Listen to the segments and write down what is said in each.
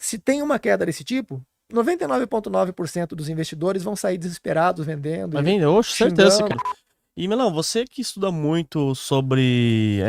Se tem uma queda desse tipo, 99,9% dos investidores vão sair desesperados vendendo Vai e vender? Oxe, certeza, xingando. cara. E, Melão, você que estuda muito sobre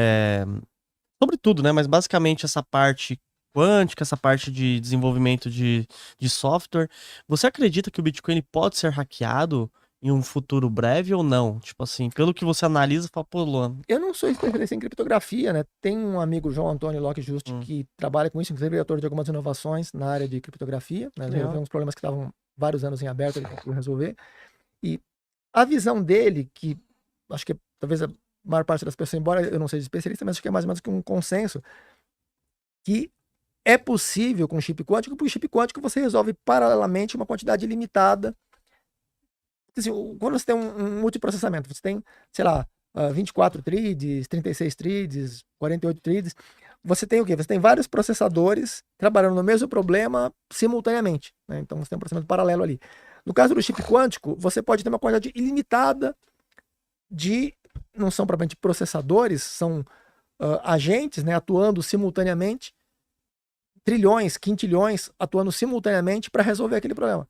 tudo, né? Mas basicamente essa parte quântica, essa parte de desenvolvimento de software, você acredita que o Bitcoin ele pode ser hackeado em um futuro breve ou não? Tipo assim, pelo que você analisa, fala, pô, Luan. Eu não sou especialista em criptografia, né? Tem um amigo, João Antônio Locke Juste, hum, que trabalha com isso, inclusive é autor de algumas inovações na área de criptografia, né? que Ele resolveu legal. uns problemas que estavam vários anos em aberto, ele conseguiu resolver. E a visão dele, que acho que talvez a maior parte das pessoas, embora eu não seja especialista, mas acho que é mais ou menos que um consenso, que é possível com chip quântico, porque o chip quântico você resolve paralelamente uma quantidade limitada. Assim, quando você tem um multiprocessamento, você tem, sei lá, 24 threads, 36 threads, 48 threads, você tem o quê? Você tem vários processadores trabalhando no mesmo problema simultaneamente, né? Então você tem um processamento paralelo ali. No caso do chip quântico, você pode ter uma quantidade ilimitada de, não são propriamente processadores, são agentes, né, atuando simultaneamente, trilhões, quintilhões atuando simultaneamente para resolver aquele problema.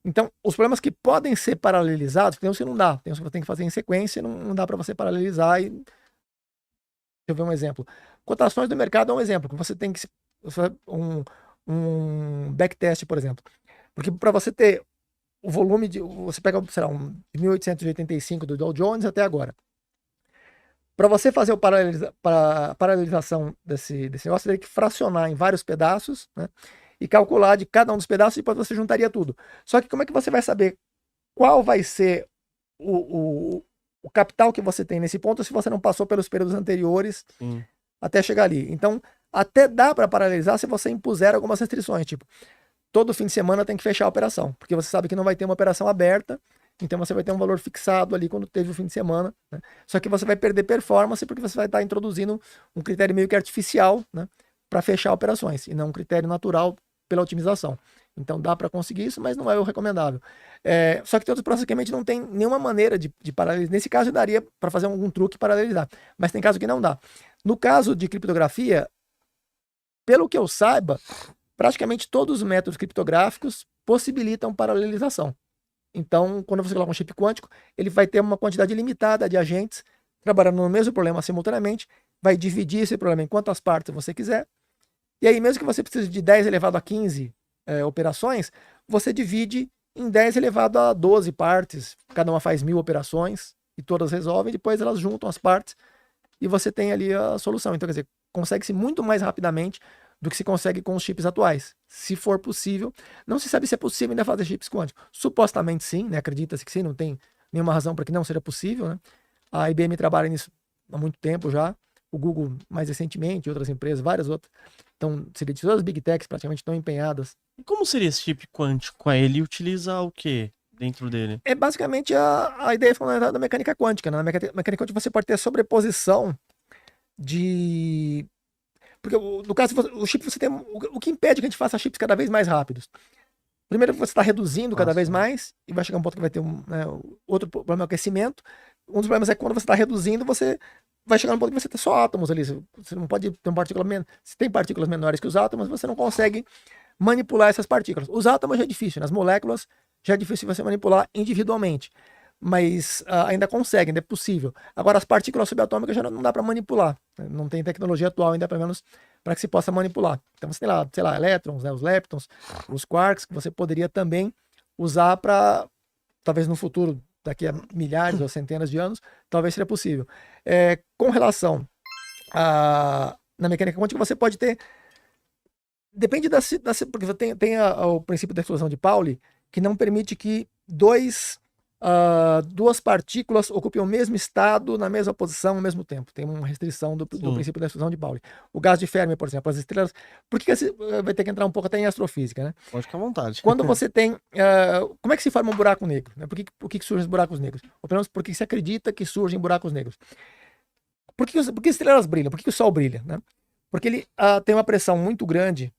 Então, os problemas que podem ser paralelizados, tem uns que não dá, tem uns que você tem que fazer em sequência, não dá para você paralelizar. Deixa eu ver um exemplo. Cotações do mercado é um exemplo, que você tem que um backtest, por exemplo. Porque para você ter o volume de. Você pega, sei lá, de 1885 do Dow Jones até agora. Para você fazer a paralelização desse negócio, você tem que fracionar em vários pedaços, né? E calcular de cada um dos pedaços e depois você juntaria tudo. Só que como é que você vai saber qual vai ser o capital que você tem nesse ponto se você não passou pelos períodos anteriores Sim. até chegar ali? Então, até dá para paralisar se você impuser algumas restrições, tipo, todo fim de semana tem que fechar a operação, porque você sabe que não vai ter uma operação aberta, então você vai ter um valor fixado ali quando teve o fim de semana, né? Só que você vai perder performance porque você vai estar introduzindo um critério meio que artificial, né, para fechar operações, e não um critério natural pela otimização. Então dá para conseguir isso, mas não é o recomendável. Só que tem outros processos que realmente não tem nenhuma maneira de paralelizar. Nesse caso, daria para fazer algum truque paralelizar, mas tem caso que não dá. No caso de criptografia, pelo que eu saiba, praticamente todos os métodos criptográficos possibilitam paralelização. Então, quando você coloca um chip quântico, ele vai ter uma quantidade limitada de agentes trabalhando no mesmo problema simultaneamente, vai dividir esse problema em quantas partes você quiser, e aí mesmo que você precise de 10 elevado a 15 operações, você divide em 10 elevado a 12 partes, cada uma faz 1000 operações, e todas resolvem, depois elas juntam as partes, e você tem ali a solução. Então, quer dizer, consegue-se muito mais rapidamente do que se consegue com os chips atuais. Se for possível, não se sabe se é possível ainda fazer chips quânticos. Supostamente sim, né? Acredita-se que sim, não tem nenhuma razão para que não seja possível, né? A IBM trabalha nisso há muito tempo já, o Google mais recentemente, outras empresas, várias outras. Então, seria de todas as Big Techs praticamente estão empenhadas. E como seria esse chip quântico? Ele utiliza o que dentro dele? É basicamente a ideia fundamental da mecânica quântica, né? Na mecânica quântica você pode ter sobreposição de. Porque no caso, o chip você tem. O que impede que a gente faça chips cada vez mais rápidos? Primeiro, você está reduzindo cada vez Nossa. mais, e vai chegar um ponto que vai ter outro problema é o aquecimento. Um dos problemas é que quando você está reduzindo, você vai chegar um ponto que você tem só átomos ali. Você não pode ter uma partícula menos. Se tem partículas menores que os átomos, você não consegue manipular essas partículas. Os átomos já é difícil, nas moléculas já é difícil você manipular individualmente. Mas ainda consegue, ainda é possível. Agora, as partículas subatômicas já não dá para manipular. Né? Não tem tecnologia atual ainda, pelo menos, para que se possa manipular. Então, você tem lá, sei lá, elétrons, né, os leptons, os quarks, que você poderia também usar para, talvez no futuro, daqui a milhares ou centenas de anos, talvez seria possível. Com relação na mecânica quântica, você pode ter. Depende porque você tem o princípio da explosão de Pauli, que não permite que duas partículas ocupem o mesmo estado, na mesma posição, ao mesmo tempo. Tem uma restrição do princípio da explosão de Pauli. O gás de Fermi, por exemplo, as estrelas. Por que vai ter que entrar um pouco até em astrofísica, né? Pode ficar à vontade. Quando você tem. Como é que se forma um buraco negro? Né? Por que surgem os buracos negros? Ou pelo menos por que se acredita que surgem buracos negros? Por que estrelas brilham? Por que o Sol brilha? Né? Porque ele tem uma pressão muito grande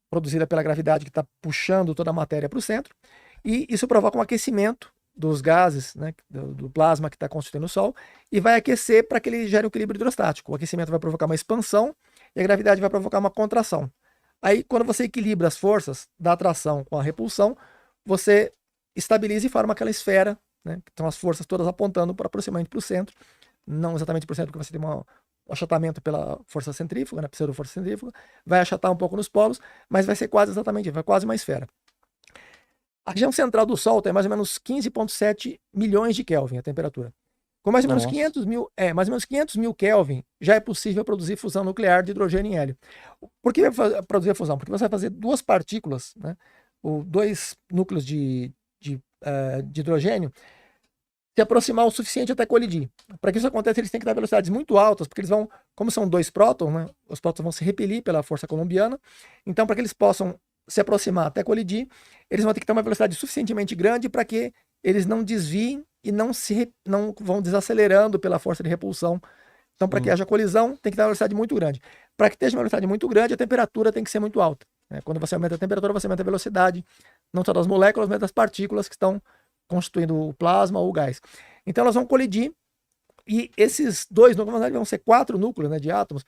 produzida pela gravidade que está puxando toda a matéria para o centro, e isso provoca um aquecimento dos gases, né, do plasma que está constituindo o Sol, e vai aquecer para que ele gere um equilíbrio hidrostático. O aquecimento vai provocar uma expansão e a gravidade vai provocar uma contração. Aí, quando você equilibra as forças da atração com a repulsão, você estabiliza e forma aquela esfera, né? Que são as forças todas apontando aproximadamente para o centro. Não exatamente para o centro, porque você tem um achatamento pela força centrífuga, né? Pseudo-força centrífuga. Vai achatar um pouco nos polos, mas vai ser quase exatamente, vai quase uma esfera. A região central do Sol tem mais ou menos 15,7 milhões de Kelvin a temperatura. Com mais ou menos 500 mil Kelvin, já é possível produzir fusão nuclear de hidrogênio e hélio. Por que vai produzir a fusão? Porque você vai fazer duas partículas, né, ou dois núcleos de hidrogênio, se aproximar o suficiente até colidir. Para que isso aconteça, eles têm que dar velocidades muito altas, porque eles vão, como são dois prótons, né, os prótons vão se repelir pela força colombiana. Então, para que eles possam se aproximar até colidir, eles vão ter que ter uma velocidade suficientemente grande para que eles não desviem e não vão desacelerando pela força de repulsão. Então, para que haja colisão, tem que ter uma velocidade muito grande. Para que tenha uma velocidade muito grande, a temperatura tem que ser muito alta, né? Quando você aumenta a temperatura, você aumenta a velocidade, não só das moléculas, mas das partículas que estão constituindo o plasma ou o gás. Então, elas vão colidir, e esses dois núcleos vão ser 4 núcleos, né, de átomos.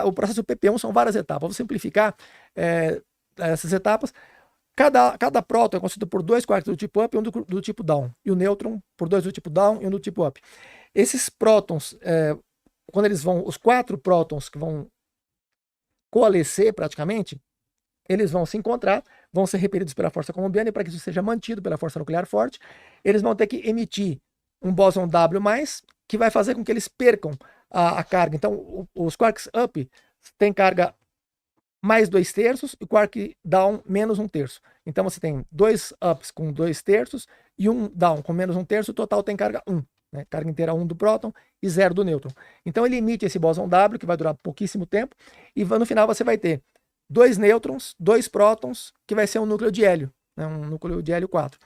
O processo PP1 são várias etapas. Vamos simplificar essas etapas. Cada próton é constituído por 2 quarks do tipo up e um do tipo down. E o nêutron por 2 do tipo down e um do tipo up. Esses prótons, quando eles vão, os 4 prótons que vão coalescer praticamente, eles vão se encontrar, vão ser repelidos pela força colombiana, e para que isso seja mantido pela força nuclear forte, eles vão ter que emitir um bóson W+, que vai fazer com que eles percam a carga. Então, os quarks up têm carga mais 2/3 e o quark down menos 1/3. Então você tem 2 ups com 2/3 e um down com menos 1/3, o total tem carga 1, né? Carga inteira 1 do próton e 0 do nêutron. Então ele emite esse bóson W, que vai durar pouquíssimo tempo, e no final você vai ter 2 nêutrons, 2 prótons, que vai ser um núcleo de hélio, né? Um núcleo de hélio 4.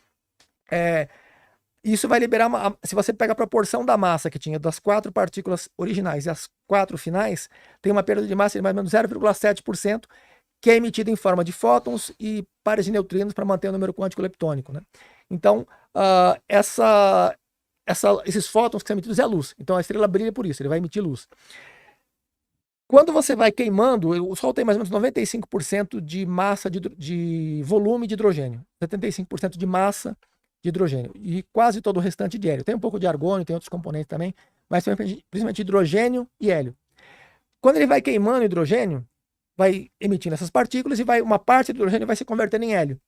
Isso vai liberar, se você pega a proporção da massa que tinha das 4 partículas originais e as 4 finais, tem uma perda de massa de mais ou menos 0,7%, que é emitida em forma de fótons e pares de neutrinos para manter o número quântico leptônico, né? Então, esses fótons que são emitidos é a luz. Então, a estrela brilha por isso, ele vai emitir luz. Quando você vai queimando, o Sol tem mais ou menos 95% de massa de volume de hidrogênio, 75% de massa de hidrogênio e quase todo o restante de hélio. Tem um pouco de argônio, tem outros componentes também, mas principalmente hidrogênio e hélio. Quando ele vai queimando hidrogênio, vai emitindo essas partículas e uma parte do hidrogênio vai se convertendo em hélio.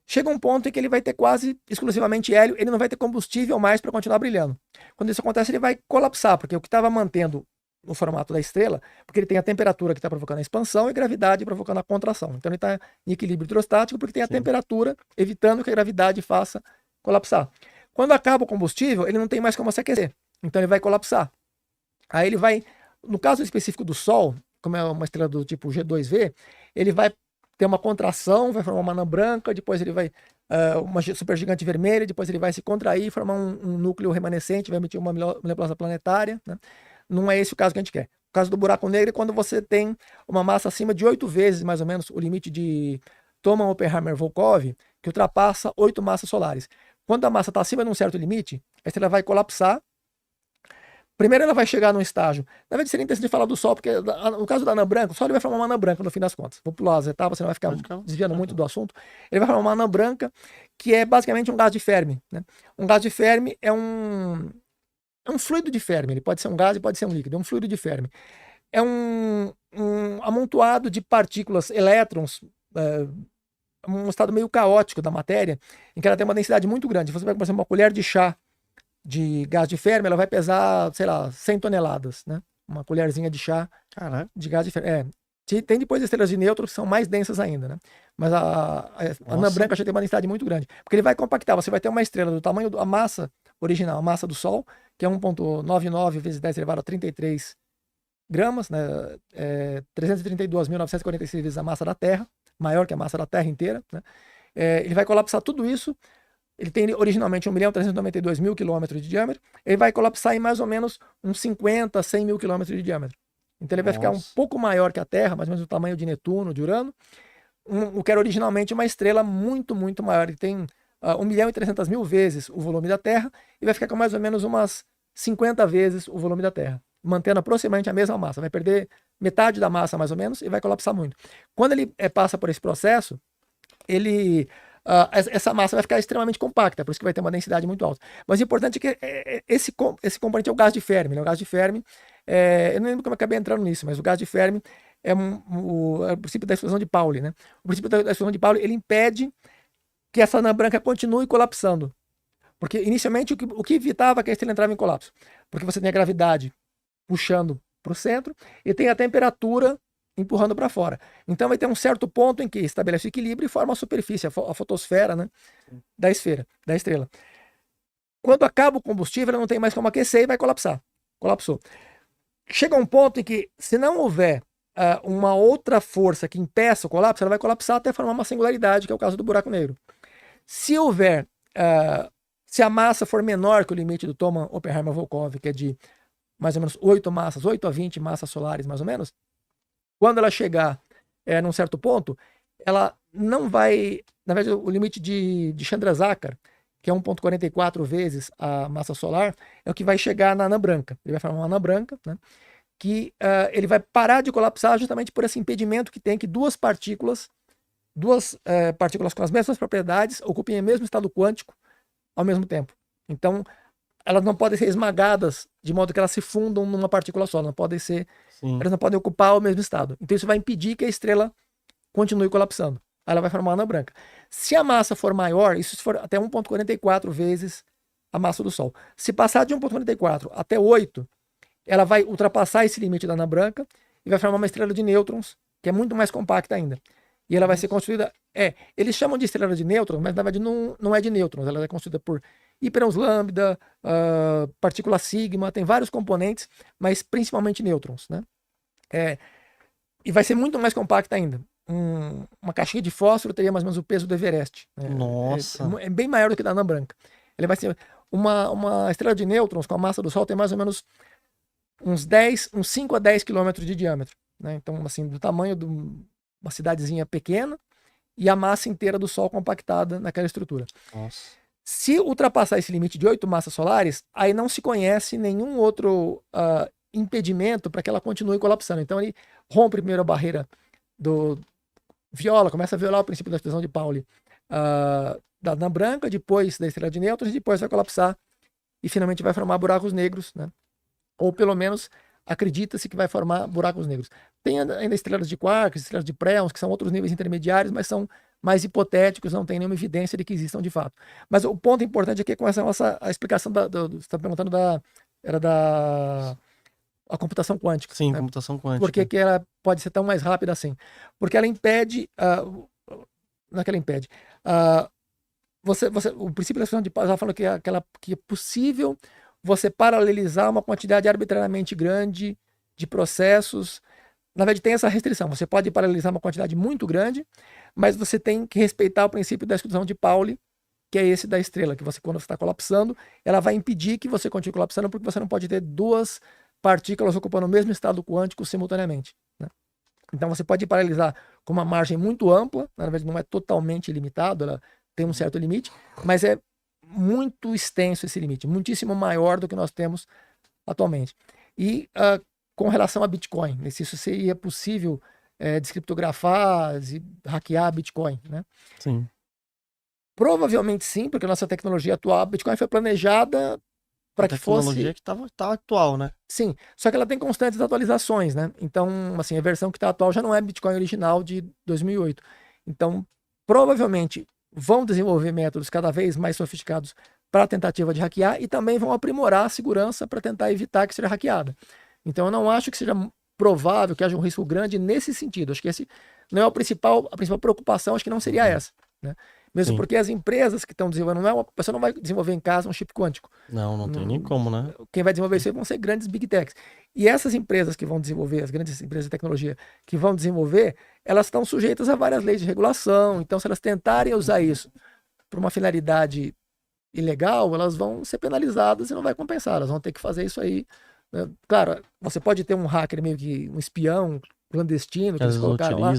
Chega um ponto em que ele vai ter quase exclusivamente hélio, ele não vai ter combustível mais para continuar brilhando. Quando isso acontece, ele vai colapsar, porque o que estava mantendo no formato da estrela, porque ele tem a temperatura que está provocando a expansão e a gravidade provocando a contração. Então ele está em equilíbrio hidrostático porque tem a temperatura evitando que a gravidade faça colapsar. Quando acaba o combustível, ele não tem mais como se aquecer. Então ele vai colapsar. Aí ele vai, no caso específico do Sol, como é uma estrela do tipo G2V, ele vai ter uma contração, vai formar uma anã branca, depois ele vai uma supergigante vermelha, depois ele vai se contrair, formar um núcleo remanescente, vai emitir uma nebulosa planetária, né? Não é esse o caso que a gente quer. O caso do buraco negro é quando você tem uma massa acima de 8 vezes, mais ou menos, o limite de Thoma-Oppenheimer-Volkov, que ultrapassa 8 massas solares. Quando a massa está acima de um certo limite, a estrela vai colapsar. Primeiro ela vai chegar num estágio. Na verdade, seria interessante falar do Sol, porque no caso da anã branca, o Sol ele vai formar uma anã branca no fim das contas. Vou pular as etapas, você não vai ficar desviando muito do assunto. Ele vai formar uma anã branca, que é basicamente um gás de Fermi, né? Um gás de Fermi é um fluido de Fermi. Ele pode ser um gás e pode ser um líquido. É um fluido de Fermi. É um amontoado de partículas, elétrons, um estado meio caótico da matéria, em que ela tem uma densidade muito grande. Você pega, por exemplo, uma colher de chá de gás de Fermi, ela vai pesar, sei lá, 100 toneladas, né? Uma colherzinha de chá de gás de Fermi. Tem depois estrelas de nêutrons que são mais densas ainda, né? Mas a anã branca já tem uma densidade muito grande. Porque ele vai compactar. Você vai ter uma estrela do tamanho da massa original, a massa do Sol, que é 1,99 vezes 10 elevado a 33 gramas, né? 332.946 vezes a massa da Terra, maior que a massa da Terra inteira, né? Ele vai colapsar tudo isso. Ele tem originalmente 1.392.000 quilômetros de diâmetro. Ele vai colapsar em mais ou menos uns 50, 100 mil quilômetros de diâmetro. Então ele vai ficar um pouco maior que a Terra, mais ou menos o tamanho de Netuno, de Urano, o que era originalmente uma estrela muito, muito maior. Ele tem 1.300.000 vezes o volume da Terra e vai ficar com mais ou menos umas 50 vezes o volume da Terra. mantendo aproximadamente a mesma massa. Vai perder metade da massa, mais ou menos, e vai colapsar muito. Quando ele passa por esse processo, essa massa vai ficar extremamente compacta, por isso que vai ter uma densidade muito alta. Mas o importante é que esse componente é o gás de Fermi. Né? O gás de Fermi, eu não lembro como eu acabei entrando nisso, mas o gás de Fermi é o princípio da explosão de Pauli. Né? O princípio da explosão de Pauli, ele impede que essa anã branca continue colapsando. Porque inicialmente o que evitava que a estrela entrava em colapso? Porque você tem a gravidade puxando para o centro e tem a temperatura empurrando para fora. Então vai ter um certo ponto em que estabelece o equilíbrio e forma a superfície, a fotosfera, né, da estrela. Quando acaba o combustível, ela não tem mais como aquecer e vai colapsar. Colapsou. Chega um ponto em que, se não houver uma outra força que impeça o colapso, ela vai colapsar até formar uma singularidade, que é o caso do buraco negro. Se houver, se a massa for menor que o limite do Thoma Oppenheimer-Volkov, que é de mais ou menos 8 a 20 massas solares, mais ou menos, quando ela chegar num certo ponto, ela não vai... Na verdade, o limite de Chandrasekhar, que é 1,44 vezes a massa solar, é o que vai chegar na anã branca. Ele vai formar uma anã branca, né, que ele vai parar de colapsar justamente por esse impedimento que tem que duas partículas com as mesmas propriedades ocupem o mesmo estado quântico ao mesmo tempo. Então, elas não podem ser esmagadas de modo que elas se fundam numa partícula só, elas não podem ocupar o mesmo estado. Então isso vai impedir que a estrela continue colapsando. Ela vai formar uma anã branca. Se a massa for maior, isso for até 1,44 vezes a massa do Sol. Se passar de 1,44 até 8, ela vai ultrapassar esse limite da anã branca e vai formar uma estrela de nêutrons, que é muito mais compacta ainda. E ela vai ser construída... eles chamam de estrela de nêutrons, mas na verdade não é de nêutrons. Ela é construída por hiperons lambda, partícula sigma, tem vários componentes, mas principalmente nêutrons, né? E vai ser muito mais compacta ainda. Uma caixinha de fósforo teria mais ou menos o peso do Everest. Nossa! É bem maior do que da anã branca. Ele vai ser uma estrela de nêutrons com a massa do Sol tem mais ou menos uns 5 a 10 quilômetros de diâmetro. Né? Então, assim, do tamanho de uma cidadezinha pequena e a massa inteira do Sol compactada naquela estrutura. Nossa. Se ultrapassar esse limite de 8 massas solares, aí não se conhece nenhum outro impedimento para que ela continue colapsando. Então ele rompe primeiro a barreira começa a violar o princípio da explosão de Pauli da anã branca, depois da estrela de nêutrons, e depois vai colapsar e finalmente vai formar buracos negros, né? Ou pelo menos acredita-se que vai formar buracos negros. Tem ainda estrelas de quarks, estrelas de préons, que são outros níveis intermediários, mas são mais hipotéticos, não tem nenhuma evidência de que existam de fato. Mas o ponto importante aqui é com essa a explicação você está perguntando a computação quântica. Sim, né? computação quântica. Por que ela pode ser tão mais rápida assim? Porque ela impede... não é que ela impede. O princípio da explosão de Pauli estava falando que é possível você paralelizar uma quantidade arbitrariamente grande de processos. Na verdade, tem essa restrição. Você pode paralelizar uma quantidade muito grande, mas você tem que respeitar o princípio da explosão de Pauli, que é esse da estrela, que quando você está colapsando, ela vai impedir que você continue colapsando, porque você não pode ter duas partículas ocupando o mesmo estado quântico simultaneamente. Né? Então você pode paralisar com uma margem muito ampla, na verdade não é totalmente limitado, ela tem um certo limite, mas é muito extenso esse limite, muitíssimo maior do que nós temos atualmente. E com relação a Bitcoin, se isso seria possível descriptografar, hackear Bitcoin, né? Sim. Provavelmente sim, porque a nossa tecnologia atual, a Bitcoin foi planejada para que fosse... A tecnologia que tá atual, né? Sim, só que ela tem constantes atualizações, né? Então, assim, a versão que está atual já não é Bitcoin original de 2008. Então, provavelmente vão desenvolver métodos cada vez mais sofisticados para a tentativa de hackear e também vão aprimorar a segurança para tentar evitar que seja hackeada. Então, eu não acho que seja provável que haja um risco grande nesse sentido. Acho que esse não é a principal preocupação, acho que não seria essa, né? Mesmo porque as empresas que estão desenvolvendo, você não vai desenvolver em casa um chip quântico. Não tem nem como, né? Quem vai desenvolver isso vão ser grandes big techs. E essas empresas que vão desenvolver, as grandes empresas de tecnologia que vão desenvolver, elas estão sujeitas a várias leis de regulação. Então, se elas tentarem usar isso para uma finalidade ilegal, elas vão ser penalizadas e não vai compensar. Elas vão ter que fazer isso aí. Né? Claro, você pode ter um hacker meio que um espião clandestino que eles colocaram lá.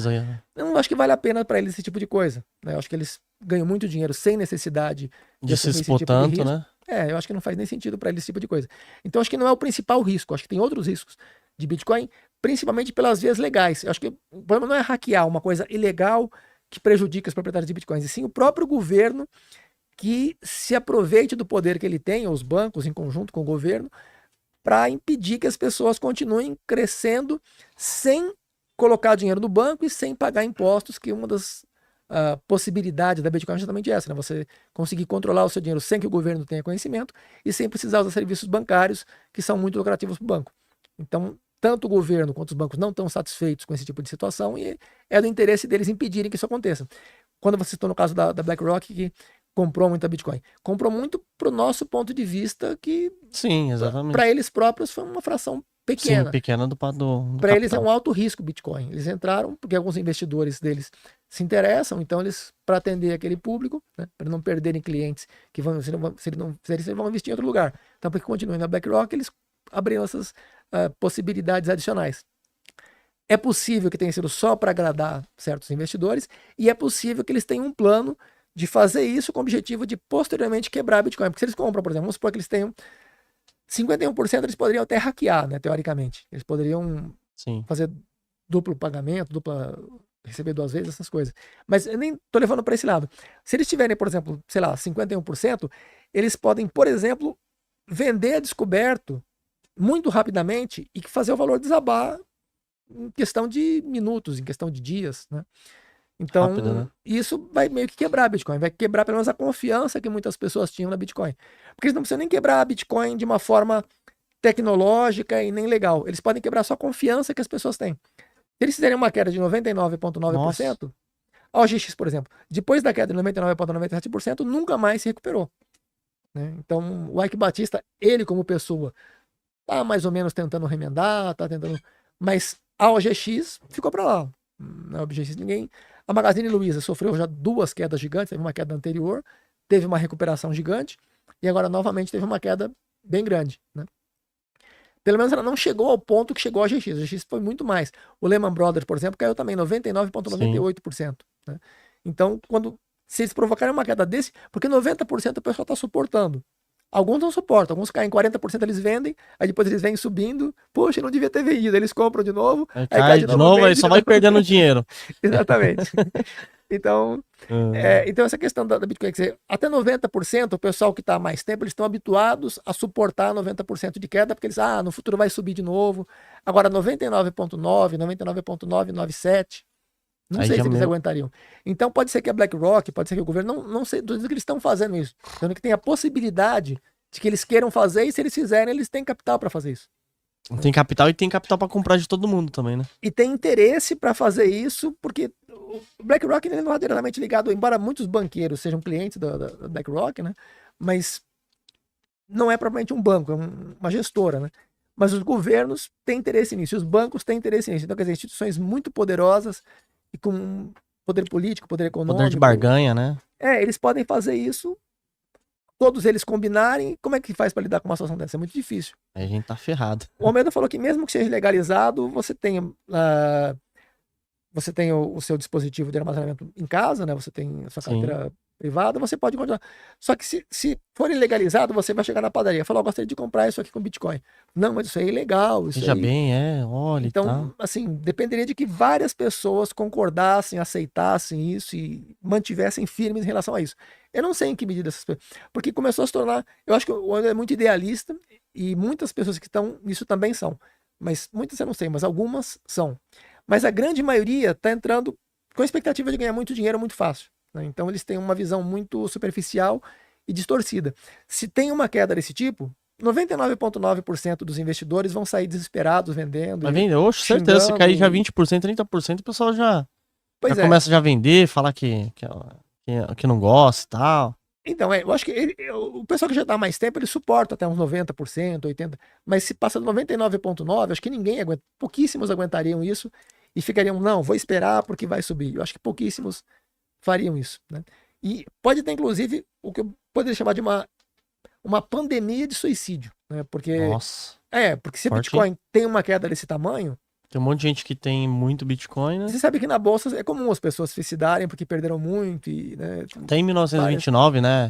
Eu não acho que vale a pena para eles esse tipo de coisa. Né? Eu acho que eles ganham muito dinheiro sem necessidade de se expor tanto, né? Eu acho que não faz nem sentido para ele esse tipo de coisa. Então, acho que não é o principal risco. Acho que tem outros riscos de Bitcoin, principalmente pelas vias legais. Eu acho que o problema não é hackear uma coisa ilegal que prejudica os proprietários de Bitcoins, e sim o próprio governo que se aproveite do poder que ele tem, os bancos em conjunto com o governo, para impedir que as pessoas continuem crescendo sem colocar dinheiro no banco e sem pagar impostos, que uma das possibilidades da Bitcoin é justamente essa, né? Você conseguir controlar o seu dinheiro sem que o governo tenha conhecimento e sem precisar usar serviços bancários que são muito lucrativos para o banco. Então, tanto o governo quanto os bancos não estão satisfeitos com esse tipo de situação e é do interesse deles impedirem que isso aconteça. Quando você citou no caso da BlackRock, que comprou muita Bitcoin, comprou muito para o nosso ponto de vista que, Sim, exatamente. para eles próprios, foi uma fração pequena. Sim, pequena do Para eles é um alto risco Bitcoin. Eles entraram porque alguns investidores deles se interessam, então eles, para atender aquele público, né, para não perderem clientes que vão, se eles vão investir em outro lugar. Então, para que continuem na BlackRock, eles abriram essas possibilidades adicionais. É possível que tenha sido só para agradar certos investidores e é possível que eles tenham um plano de fazer isso com o objetivo de posteriormente quebrar Bitcoin. Porque se eles compram, por exemplo, vamos supor que eles tenham 51%, eles poderiam até hackear, né, teoricamente. Eles poderiam fazer duplo pagamento, receber 2 vezes, essas coisas. Mas eu nem tô levando para esse lado. Se eles tiverem, por exemplo, sei lá, 51%, eles podem, por exemplo, vender a descoberto muito rapidamente e fazer o valor desabar em questão de minutos, em questão de dias, né? Então, rápido, né? Isso vai meio que quebrar a Bitcoin, vai quebrar pelo menos a confiança que muitas pessoas tinham na Bitcoin. Porque eles não precisam nem quebrar a Bitcoin de uma forma tecnológica e nem legal. Eles podem quebrar só a confiança que as pessoas têm. Se eles fizerem uma queda de 99,9%, a OGX, por exemplo, depois da queda de 99,97%, nunca mais se recuperou, né? Então, o Ike Batista, ele como pessoa, tá mais ou menos tentando remendar, tá tentando... Mas a OGX ficou para lá. Na OGX ninguém... A Magazine Luiza sofreu já 2 quedas gigantes, teve uma queda anterior, teve uma recuperação gigante, e agora novamente teve uma queda bem grande, né? Pelo menos ela não chegou ao ponto que chegou a GX. A GX foi muito mais. O Lehman Brothers, por exemplo, caiu também 99,98%. Né? Então, se eles provocarem uma queda desse, porque 90% o pessoal está suportando. Alguns não suportam, alguns caem 40%, eles vendem, aí depois eles vêm subindo, poxa, não devia ter vendido, eles compram de novo, aí cai de novo, aí só vai perdendo dinheiro. Exatamente. Então, então essa questão da Bitcoin, quer dizer, até 90%, o pessoal que está há mais tempo, eles estão habituados a suportar 90% de queda, porque eles, no futuro vai subir de novo. Agora 99,9, 99,997, não sei se eles aguentariam. Então pode ser que a BlackRock, pode ser que o governo, não sei, do que eles estão fazendo isso. Então que tem a possibilidade de que eles queiram fazer, e se eles fizerem, eles têm capital para fazer isso. Tem capital e tem capital para comprar de todo mundo também, né? E tem interesse para fazer isso, porque o BlackRock não é diretamente ligado, embora muitos banqueiros sejam clientes da BlackRock, né? Mas não é propriamente um banco, é uma gestora, né? Mas os governos têm interesse nisso, os bancos têm interesse nisso. Então, quer dizer, instituições muito poderosas e com poder político, poder econômico. Poder de barganha, né? Eles podem fazer isso, todos eles combinarem. Como é que faz para lidar com uma situação dessa? É muito difícil. Aí a gente tá ferrado. O Almeida falou que mesmo que seja legalizado, você tem o seu dispositivo de armazenamento em casa, né? Você tem a sua carteira privada, você pode continuar. Só que se for ilegalizado, você vai chegar na padaria e falar, eu gostaria de comprar isso aqui com Bitcoin. Não, mas isso aí é ilegal. Veja bem, olha. Então, assim, dependeria de que várias pessoas concordassem, aceitassem isso e mantivessem firmes em relação a isso. Eu não sei em que medida essas pessoas... Porque começou a se tornar... Eu acho que o André é muito idealista e muitas pessoas que estão nisso também são. Mas muitas eu não sei, mas algumas são. Mas a grande maioria está entrando com a expectativa de ganhar muito dinheiro muito fácil, né? Então eles têm uma visão muito superficial e distorcida. Se tem uma queda desse tipo, 99,9% dos investidores vão sair desesperados vendendo. Vai vender, oxe, certeza. Se cair já 20%, 30%, o pessoal já começa a vender, falar que não gosta e tal. Então, eu acho que o pessoal que já está há mais tempo, ele suporta até uns 90%, 80%, mas se passa de 99,9%, acho que ninguém aguenta, pouquíssimos aguentariam isso e ficariam, não, vou esperar porque vai subir. Eu acho que pouquíssimos fariam isso, né? E pode ter, inclusive, o que eu poderia chamar de uma pandemia de suicídio, né? Porque, nossa, porque se o Bitcoin tem uma queda desse tamanho... Tem um monte de gente que tem muito Bitcoin, né? Você sabe que na bolsa é comum as pessoas suicidarem porque perderam muito, né? Até em 1929, né?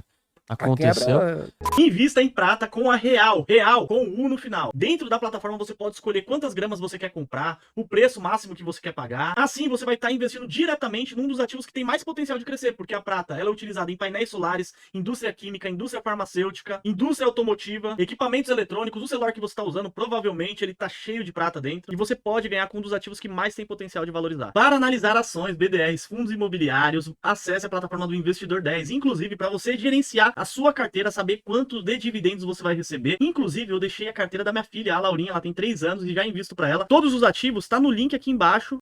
Aconteceu. Invista em prata com a Real. Real, com o U no final. Dentro da plataforma você pode escolher quantas gramas você quer comprar, o preço máximo que você quer pagar. Assim você vai estar investindo diretamente num dos ativos que tem mais potencial de crescer, porque a prata ela é utilizada em painéis solares, indústria química, indústria farmacêutica, indústria automotiva, equipamentos eletrônicos. O celular que você está usando, provavelmente ele está cheio de prata dentro. E você pode ganhar com um dos ativos que mais tem potencial de valorizar. Para analisar ações, BDRs, fundos imobiliários, acesse a plataforma do Investidor 10. Inclusive, para você gerenciar a sua carteira, saber quanto de dividendos você vai receber. Inclusive, eu deixei a carteira da minha filha, a Laurinha, ela tem 3 anos e já invisto para ela. Todos os ativos tá no link aqui embaixo.